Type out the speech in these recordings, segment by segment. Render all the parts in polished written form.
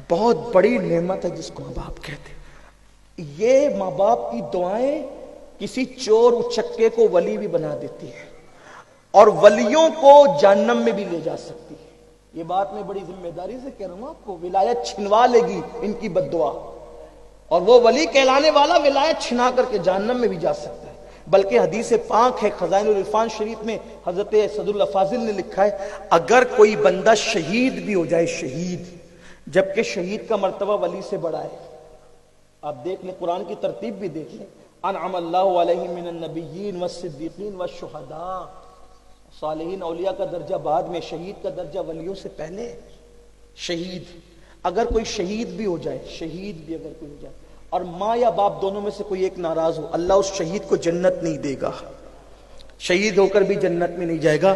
بہت بڑی نعمت ہے جس کو ماں باپ کہتے ہیں۔ یہ ماں باپ کی دعائیں کسی چور اچکے کو ولی بھی بنا دیتی ہے اور ولیوں کو جہنم میں بھی لے جا سکتی ہے۔ یہ بات میں بڑی ذمہ داری سے کہہ رہا ہوں آپ کو، ولایت چھنوا لے گی ان کی بد دعا، اور وہ ولی کہلانے والا ولایت چھنا کر کے جہنم میں بھی جا سکتا ہے۔ بلکہ حدیث پاک ہے خزائن العرفان شریف میں، حضرت صدر الافاضل نے لکھا ہے اگر کوئی بندہ شہید بھی ہو جائے، شہید، جبکہ شہید کا مرتبہ ولی سے بڑا ہے۔ آپ دیکھ لیں قرآن کی ترتیب بھی دیکھ لیں، انعم اللہ علیہم من النبیین والصدیقین والشہداء، صالحین اولیاء کا درجہ بعد میں، شہید کا درجہ ولیوں سے پہلے۔ شہید، اگر کوئی شہید بھی ہو جائے، شہید بھی اگر کوئی ہو جائے اور ماں یا باپ دونوں میں سے کوئی ایک ناراض ہو، اللہ اس شہید کو جنت نہیں دے گا، شہید ہو کر بھی جنت میں نہیں جائے گا۔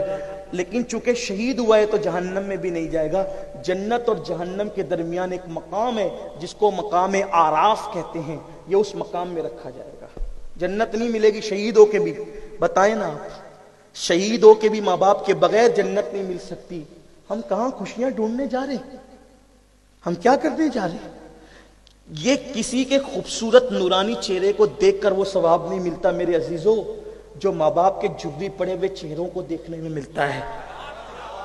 لیکن چونکہ شہید ہوا ہے تو جہنم میں بھی نہیں جائے گا۔ جنت اور جہنم کے درمیان ایک مقام ہے جس کو مقام آراف کہتے ہیں، یہ اس مقام میں رکھا جائے گا۔ جنت نہیں ملے گی شہید ہو کے بھی، بتائیں نا آپ، شہید ہو کے بھی ماں باپ کے بغیر جنت نہیں مل سکتی۔ ہم کہاں خوشیاں ڈھونڈنے جا رہے ہیں؟ ہم کیا کرنے جا رہے ہیں؟ یہ کسی کے خوبصورت نورانی چہرے کو دیکھ کر وہ ثواب نہیں ملتا میرے عزیزو، جو ماں باپ کے جھرری پڑے ہوئے چہروں کو دیکھنے میں ملتا ہے۔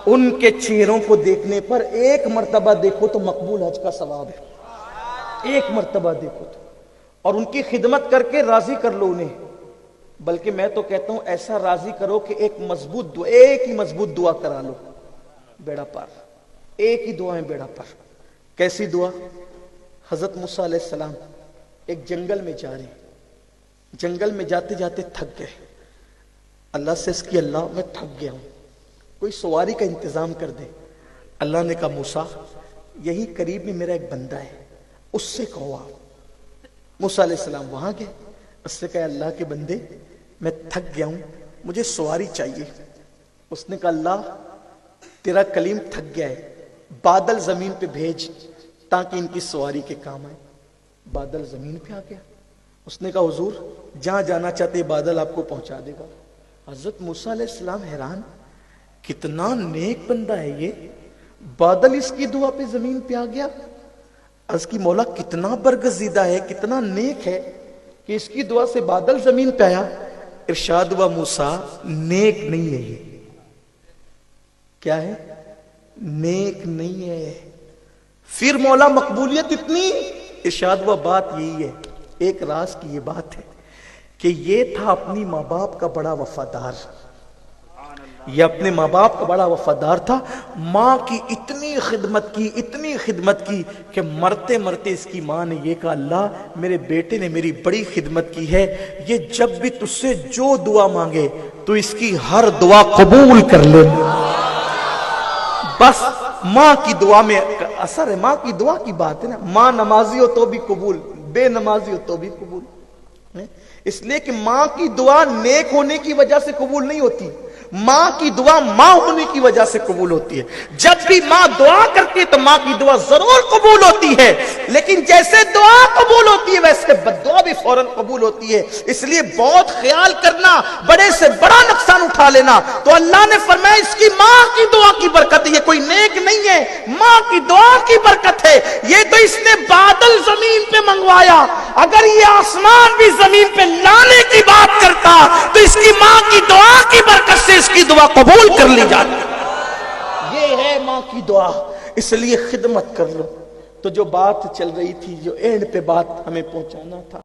ان کے چہروں کو دیکھنے پر ایک مرتبہ دیکھو تو مقبول حج کا ثواب ہے، ایک مرتبہ دیکھو تو، اور ان کی خدمت کر کے راضی کر لو انہیں۔ بلکہ میں تو کہتا ہوں ایسا راضی کرو کہ ایک مضبوط دعا، ایک ہی مضبوط دعا کرا لو، بیڑا پار، ایک ہی دعا ہے بیڑا پار۔ کیسی دعا؟ حضرت موسیٰ علیہ السلام ایک جنگل میں جا رہے ہیں، جنگل میں جاتے جاتے تھک گئے، اللہ سے اس کی اللہ میں تھک گیا ہوں، کوئی سواری کا انتظام کر دے۔ اللہ نے کہا موسیٰ یہی قریب میں میرا ایک بندہ ہے، اس سے کہو آپ۔ موسیٰ علیہ السلام وہاں گئے، اس سے کہا اللہ کے بندے میں تھک گیا ہوں، مجھے سواری چاہیے۔ اس نے کہا اللہ تیرا کلیم تھک گیا ہے، بادل زمین پہ بھیج تاکہ ان کی سواری کے کام آئے۔ بادل زمین پہ آ گیا۔ اس نے کہا حضور جہاں جانا چاہتے بادل آپ کو پہنچا دے گا۔ حضرت موسیٰ علیہ السلام حیران، کتنا نیک بندہ ہے یہ، بادل اس کی دعا پہ زمین پہ آ گیا۔ عرض کی مولا کتنا برگزیدہ ہے، کتنا نیک ہے کہ اس کی دعا سے بادل زمین پہ آیا۔ ارشاد ہوا موسیٰ نیک نہیں ہے یہ، کیا ہے؟ نیک نہیں ہے۔ پھر مولا مقبولیت اتنی؟ ارشاد ہوا بات یہی ہے، ایک راز کی یہ بات ہے کہ یہ تھا اپنی ماں باپ کا بڑا وفادار، یہ اپنے ماں باپ کا بڑا وفادار تھا، ماں کی اتنی خدمت کی، اتنی خدمت کی کہ مرتے مرتے اس کی ماں نے یہ کہا اللہ میرے بیٹے نے میری بڑی خدمت کی ہے، یہ جب بھی تجھ سے جو دعا مانگے تو اس کی ہر دعا قبول کر لے۔ بس ماں کی دعا میں اثر ہے، ماں کی دعا کی بات ہے نا، ماں نمازی ہو تو بھی قبول، بے نمازی ہو تو بھی قبول۔ اس لیے کہ ماں کی دعا نیک ہونے کی وجہ سے قبول نہیں ہوتی، ماں کی دعا ماں ہونے کی وجہ سے قبول ہوتی ہے۔ جب بھی ماں دعا کرتی ہے تو ماں کی دعا ضرور قبول ہوتی ہے، لیکن جیسے دعا قبول ہوتی ہے ویسے بد دعا بھی فوراً قبول ہوتی ہے۔ اس لیے بہت خیال کرنا، بڑے سے بڑا نقصان اٹھا لینا۔ تو اللہ نے فرمایا اس کی ماں کی دعا کی برکت ہے، یہ کوئی نیک نہیں ہے، ماں کی دعا کی برکت ہے۔ یہ تو اس نے بادل زمین پہ منگوایا، اگر یہ آسمان بھی زمین پہ لانے کی بات کرتا تو اس کی ماں کی دعا کی برکت سے اس کی دعا قبول کر لی جاتی۔ یہ ہے ماں کی دعا، اس لیے خدمت کر لو۔ تو جو بات چل رہی تھی، جو اینڈ پہ بات ہمیں پہنچانا تھا،